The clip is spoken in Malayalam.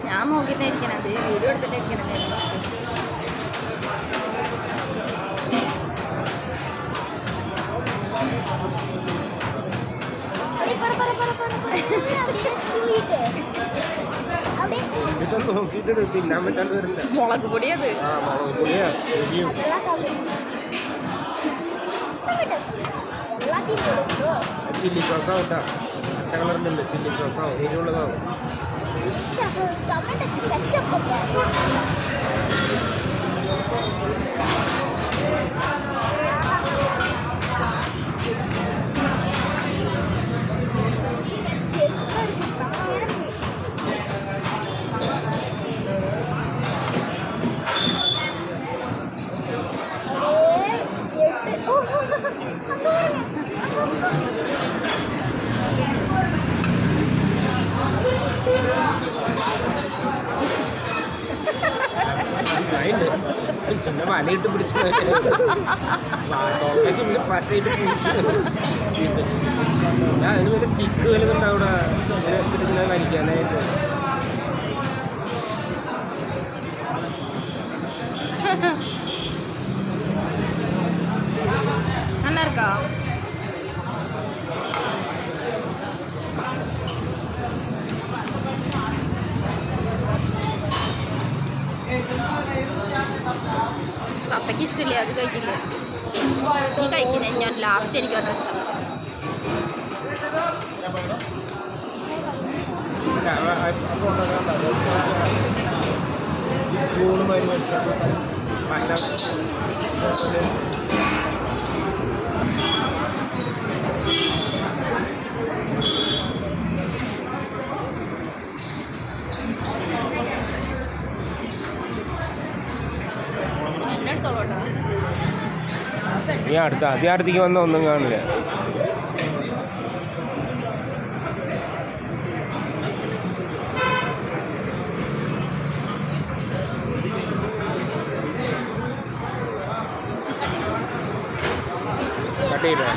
ഞാൻ നോക്കിയിട്ടായിരിക്കണം അത് വീഡിയോ എടുത്തിട്ടായിരിക്കണം. മുളക് പൊടി അത് ചില്ലി സോസാവും കേട്ടോ. പച്ച കളറിലുണ്ട് ചില്ലി സോസാവും എരിവുള്ളതാവും. പിന്നെ വലയിട്ട് പിടിച്ച് പശയിട്ട് പിടിച്ച് ഞാൻ അതിന് വേണ്ടി സ്റ്റിക്ക് വലുതുണ്ട് അവിടെ ഇങ്ങനെ വലിക്കാനായിട്ട്. நல்லா இருக்கா? പപ്പയ്ക്ക് ഇഷ്ടമില്ലേ അത് കഴിക്കില്ലേ? നീ കഴിക്കില്ലേ? ഞാൻ ലാസ്റ്റ് എനിക്ക് പറഞ്ഞു എന്നെടുത്തോളൂട്ടോ. നീ അടുത്തേക്ക് വന്ന ഒന്നും കാണില്ല. കട്ട് ചെയ്തോ?